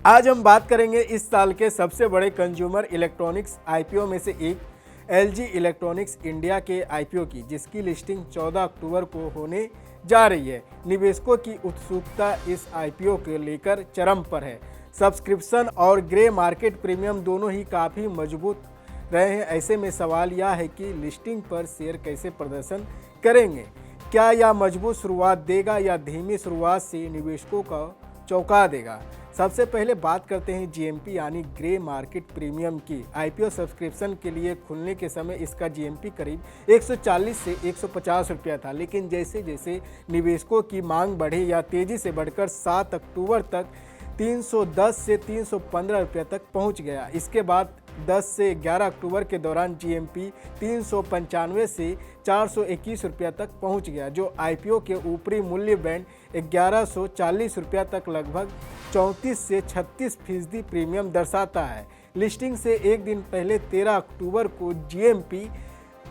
आज हम बात करेंगे इस साल के सबसे बड़े कंज्यूमर इलेक्ट्रॉनिक्स आईपीओ में से एक एलजी इलेक्ट्रॉनिक्स इंडिया के आईपीओ की, जिसकी लिस्टिंग 14 अक्टूबर को होने जा रही है। निवेशकों की उत्सुकता इस आईपीओ को लेकर चरम पर है। सब्सक्रिप्शन और ग्रे मार्केट प्रीमियम दोनों ही काफ़ी मजबूत रहे हैं। ऐसे में सवाल यह है कि लिस्टिंग पर शेयर कैसे प्रदर्शन करेंगे। क्या यह मजबूत शुरुआत देगा या धीमी शुरुआत से निवेशकों को चौंका देगा। सबसे पहले बात करते हैं जीएमपी यानी ग्रे मार्केट प्रीमियम की। आईपीओ सब्सक्रिप्शन के लिए खुलने के समय इसका जीएमपी करीब 140 से 150 रुपया था, लेकिन जैसे जैसे निवेशकों की मांग बढ़ी या तेजी से बढ़कर 7 अक्टूबर तक 310 से 315 रुपये तक पहुंच गया। इसके बाद 10 से 11 अक्टूबर के दौरान जीएमपी 395 से 421 रुपया तक पहुंच गया, जो आईपीओ के ऊपरी मूल्य बैंड 1140 रुपया तक लगभग 34 से 36% प्रीमियम दर्शाता है। लिस्टिंग से एक दिन पहले 13 अक्टूबर को जीएमपी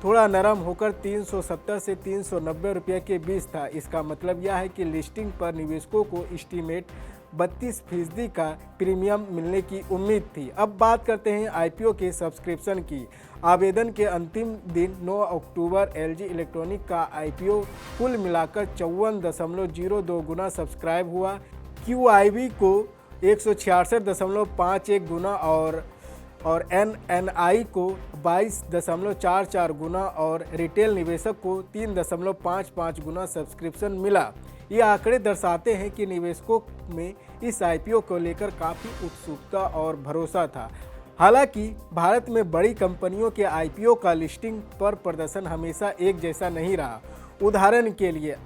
थोड़ा नरम होकर 370 से 390 रुपये के बीच था। इसका मतलब यह है कि लिस्टिंग पर निवेशकों को एस्टीमेट 32% का प्रीमियम मिलने की उम्मीद थी। अब बात करते हैं आईपीओ के सब्सक्रिप्शन की। आवेदन के अंतिम दिन 9 अक्टूबर एलजी इलेक्ट्रॉनिक का आईपीओ कुल मिलाकर 54.02 गुना सब्सक्राइब हुआ। क्यूआईबी को 166.51 गुना और एनएनआई को 22.44 गुना और रिटेल निवेशक को 3.55 गुना सब्सक्रिप्शन मिला। ये आंकड़े दर्शाते हैं कि निवेशकों में इस आईपीओ को लेकर काफ़ी उत्सुकता और भरोसा था। हालांकि भारत में बड़ी कंपनियों के आईपीओ का लिस्टिंग पर प्रदर्शन हमेशा एक जैसा नहीं रहा। उदाहरण के लिए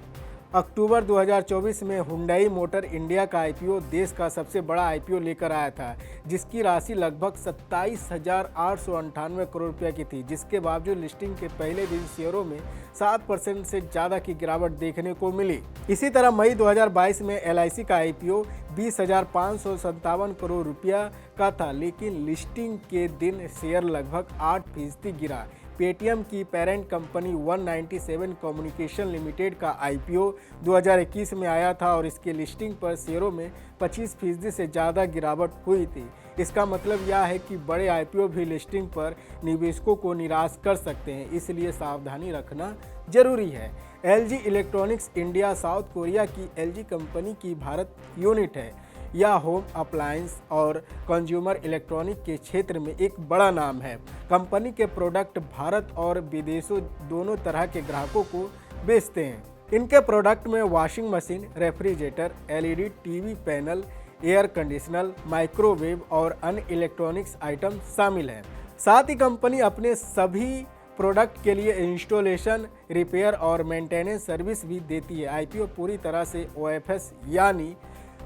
अक्टूबर 2024 में हुंडई मोटर इंडिया का आईपीओ देश का सबसे बड़ा आईपीओ लेकर आया था, जिसकी राशि लगभग 27,898 करोड़ रुपये की थी। जिसके बावजूद लिस्टिंग के पहले दिन शेयरों में 7% से ज़्यादा की गिरावट देखने को मिली। इसी तरह मई 2022 में एलआईसी का आईपीओ 20,557 करोड़ रुपया का था, लेकिन लिस्टिंग के दिन शेयर लगभग 8% गिरा। पेटीएम की पेरेंट कंपनी 197 कम्युनिकेशन लिमिटेड का आईपीओ 2021 में आया था और इसके लिस्टिंग पर शेयरों में 25% से ज़्यादा गिरावट हुई थी। इसका मतलब यह है कि बड़े आईपीओ भी लिस्टिंग पर निवेशकों को निराश कर सकते हैं, इसलिए सावधानी रखना जरूरी है। LG electronics India south Korea की एलजी कंपनी की भारत यूनिट है। यह होम अप्लायंस और कंज्यूमर इलेक्ट्रॉनिक के क्षेत्र में एक बड़ा नाम है। कंपनी के प्रोडक्ट भारत और विदेशों दोनों तरह के ग्राहकों को बेचते हैं। इनके प्रोडक्ट में washing machine, refrigerator, LED TV panel, air conditioner, microwave और अन्य इलेक्ट्रॉनिक्स आइटम शामिल हैं। साथ ही कंपनी अपने सभी प्रोडक्ट के लिए इंस्टॉलेशन, रिपेयर और मेंटेनेंस सर्विस भी देती है। आईपीओ पूरी तरह से ओएफएस यानी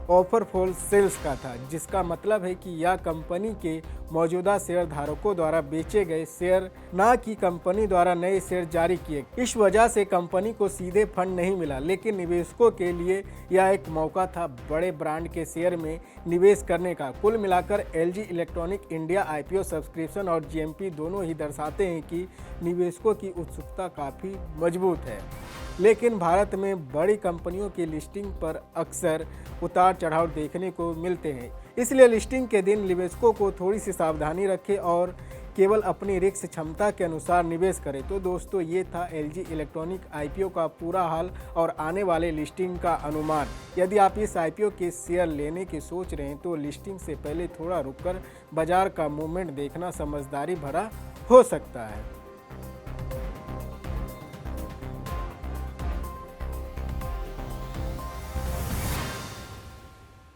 ऑफर फॉर सेल्स का था, जिसका मतलब है कि यह कंपनी के मौजूदा शेयर धारकों द्वारा बेचे गए शेयर, ना कि कंपनी द्वारा नए शेयर जारी किए। इस वजह से कंपनी को सीधे फंड नहीं मिला, लेकिन निवेशकों के लिए यह एक मौका था बड़े ब्रांड के शेयर में निवेश करने का। कुल मिलाकर LG electronic India IPO subscription और जीएमपी दोनों ही दर्शाते हैं कि निवेशकों की उत्सुकता काफ़ी मजबूत है। लेकिन भारत में बड़ी कंपनियों की लिस्टिंग पर अक्सर उतार चढ़ाव देखने को मिलते हैं, इसलिए लिस्टिंग के दिन निवेशकों को थोड़ी सी सावधानी रखें और केवल अपनी रिस्क क्षमता के अनुसार निवेश करें। तो दोस्तों, ये था एलजी इलेक्ट्रॉनिक आईपीओ का पूरा हाल और आने वाले लिस्टिंग का अनुमान। यदि आप इस आईपीओ के शेयर लेने की सोच रहे हैं तो लिस्टिंग से पहले थोड़ा रुककर बाजार का मूवमेंट देखना समझदारी भरा हो सकता है।